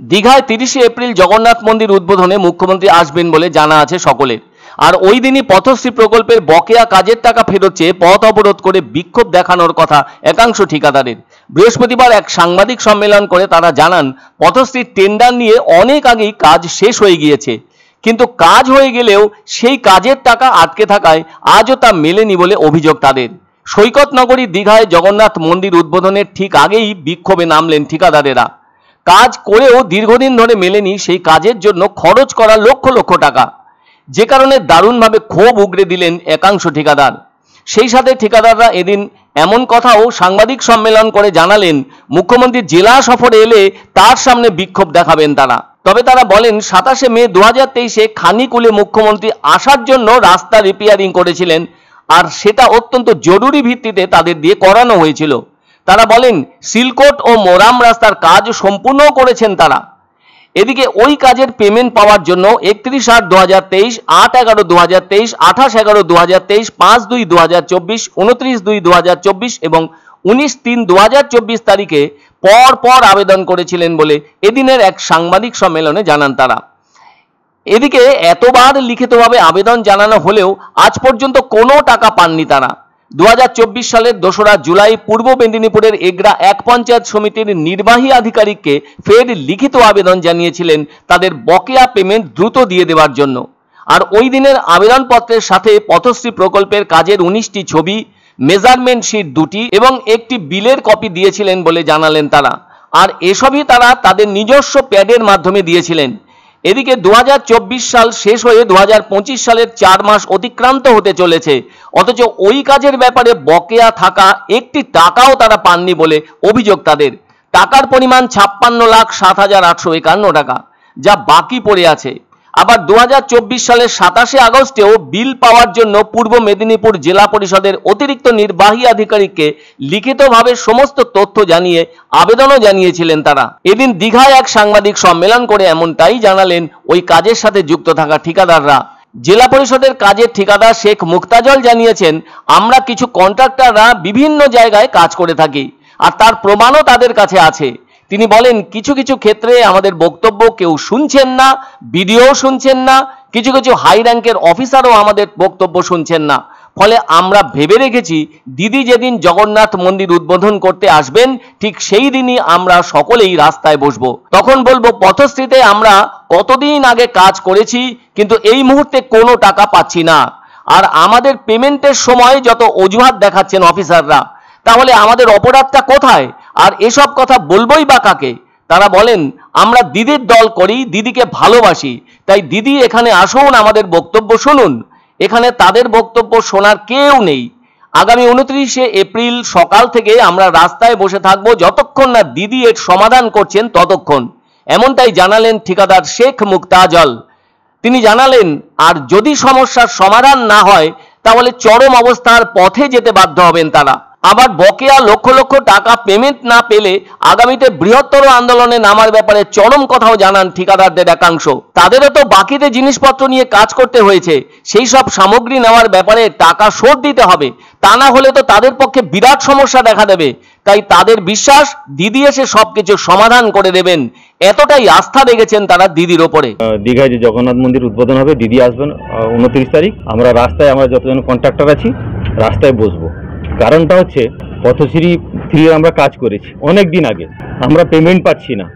দীঘায় 30শে এপ্রিল জগন্নাথ মন্দির উদ্বোধনে মুখ্যমন্ত্রী আসবেন বলে জানা আছে সকলের। আর ওই দিনই পথশ্রী প্রকল্পের বকেয়া কাজের টাকা ফেরত চেয়ে পথ অবরোধ করে বিক্ষোভ দেখানোর কথা একাংশ ঠিকাদারের। বৃহস্পতিবার এক সাংবাদিক সম্মেলন করে তারা জানান, পথশ্রীর টেন্ডার নিয়ে অনেক আগেই কাজ শেষ হয়ে গিয়েছে, কিন্তু কাজ হয়ে গেলেও সেই কাজের টাকা আটকে থাকায় আজও তা মেলেনি বলে অভিযোগ তাদের। সৈকত নগরী দীঘায় জগন্নাথ মন্দির উদ্বোধনের ঠিক আগেই বিক্ষোভে নামলেন ঠিকাদারেরা। কাজ করেও দীর্ঘদিন ধরে মেলেনি সেই কাজের জন্য খরচ করা লক্ষ লক্ষ টাকা, যে কারণে দারুণভাবে ক্ষোভ উগরে দিলেন একাংশ ঠিকাদার। সেই সাথে ঠিকাদাররা এদিন এমন কথাও সাংবাদিক সম্মেলন করে জানালেন, মুখ্যমন্ত্রী জেলা সফরে এলে তার সামনে বিক্ষোভ দেখাবেন তারা। তবে তারা বলেন, 27শে মে 2023-এ খানিকুলে মুখ্যমন্ত্রী আসার জন্য রাস্তা রিপেয়ারিং করেছিলেন, আর সেটা অত্যন্ত জরুরি ভিত্তিতে তাদের দিয়ে করানো হয়েছিল। তারা বলেন, সিলকোট ও মোরাম রাস্তার কাজ সম্পূর্ণ করেছেন তারা। এদিকে ওই কাজের পেমেন্ট পাওয়ার জন্য 31/8/2023, 8/11/2023, 28/11/2023, 5/2/2024, 29/2/2024 এবং 19/3/2024 তারিখে পর পর আবেদন করেছিলেন বলে এদিনের এক সাংবাদিক সম্মেলনে জানান তারা। এদিকে এতবার লিখিতভাবে আবেদন জানানো হলেও আজ পর্যন্ত কোনো টাকা পাননি তারা। 2024 সালের 2রা জুলাই পূর্ব মেদিনীপুরের এগরা এক পঞ্চায়েত সমিতির নির্বাহী আধিকারিককে ফের লিখিত আবেদন জানিয়েছিলেন তাদের বকেয়া পেমেন্ট দ্রুত দিয়ে দেওয়ার জন্য। আর ওই দিনের আবেদনপত্রের সাথে পথশ্রী প্রকল্পের কাজের 19টি ছবি, মেজারমেন্ট শিট 2টি এবং একটি বিলের কপি দিয়েছিলেন বলে জানালেন তারা। আর এসবই তারা তাদের নিজস্ব প্যাডের মাধ্যমে দিয়েছিলেন। এদিকে 2024 সাল শেষ হয়ে 2025 সালের 4 মাস অতিক্রান্ত হতে চলেছে, অথচ ওই কাজের ব্যাপারে বকেয়া থাকা একটি টাকাও তারা পাননি বলে অভিযোগ তাদের। টাকার পরিমাণ 56,07,851 টাকা, যা বাকি পড়ে আছে। আবার 2024 সালের 27শে আগস্টেও বিল পাওয়ার জন্য পূর্ব মেদিনীপুর জেলা পরিষদের অতিরিক্ত নির্বাহী আধিকারিককে লিখিতভাবে সমস্ত তথ্য জানিয়ে আবেদনও জানিয়েছিলেন তারা। এদিন দীঘায় এক সাংবাদিক সম্মেলন করে এমনটাই জানালেন ওই কাজের সাথে যুক্ত থাকা ঠিকাদাররা। জেলা পরিষদের কাজের ঠিকাদার শেখ মুক্তাজল জানিয়েছেন, আমরা কিছু কন্ট্রাক্টররা বিভিন্ন জায়গায় কাজ করে থাকি, আর তার প্রমাণও তাদের কাছে আছে। তিনি বলেন, কিছু কিছু ক্ষেত্রে আমাদের বক্তব্য কেউ শুনছেন না, বিডিও শুনছেন না, কিছু কিছু হাই র্যাঙ্কের অফিসারও আমাদের বক্তব্য শুনছেন না। ফলে আমরা ভেবে রেখেছি, দিদি যেদিন জগন্নাথ মন্দির উদ্বোধন করতে আসবেন ঠিক সেই দিনই আমরা সকলেই রাস্তায় বসবো। তখন বলবো, পথশ্রীতে আমরা কতদিন আগে কাজ করেছি, কিন্তু এই মুহূর্তে কোনো টাকা পাচ্ছি না। আর আমাদের পেমেন্টের সময় যত অজুহাত দেখাচ্ছেন অফিসাররা, তাহলে আমাদের অপরাধটা কোথায়? আর এসব কথা বলবোই বা কাকে? তারা বলেন, আমরা দিদির দল করি, দিদিকে ভালোবাসি, তাই দিদি এখানে আসুন, আমাদের বক্তব্য শুনুন। এখানে তাদের বক্তব্য শোনার কেউ নেই। আগামী 29শে এপ্রিল সকাল থেকে আমরা রাস্তায় বসে থাকবো, যতক্ষণ না দিদি এর সমাধান করছেন ততক্ষণ। এমনটাই জানালেন ঠিকাদার শেখ মুক্তাজল। তিনি জানালেন, আর যদি সমস্যার সমাধান না হয় তাহলে চরম অবস্থার পথে যেতে বাধ্য হবেন তারা। আবার বকেয়া লক্ষ লক্ষ টাকা পেমেন্ট না পেলে আগামীতে বৃহত্তর আন্দোলনে নামার ব্যাপারে চরম কথাও জানান ঠিকাদারদের একাংশ। তাদেরও তো বাকিতে জিনিসপত্র নিয়ে কাজ করতে হয়েছে, সেই সব সামগ্রী নেওয়ার ব্যাপারে টাকা শোধ দিতে হবে, তা না হলে তো তাদের পক্ষে বিরাট সমস্যা দেখা দেবে। তাই তাদের বিশ্বাস, দিদি এসে সবকিছু সমাধান করে দেবেন, এতটাই আস্থা রেখেছেন তারা দিদির ওপরে। দীঘায় যে জগন্নাথ মন্দির উদ্বোধন হবে, দিদি আসবেন 29 তারিখ। আমরা রাস্তায়, আমরা যতজন কন্ট্রাক্টর আছি রাস্তায় বসবো। কারণটা হচ্ছে, পথশ্রী 3 আমরা কাজ করেছি অনেক দিন আগে, আমরা পেমেন্ট পাচ্ছি না।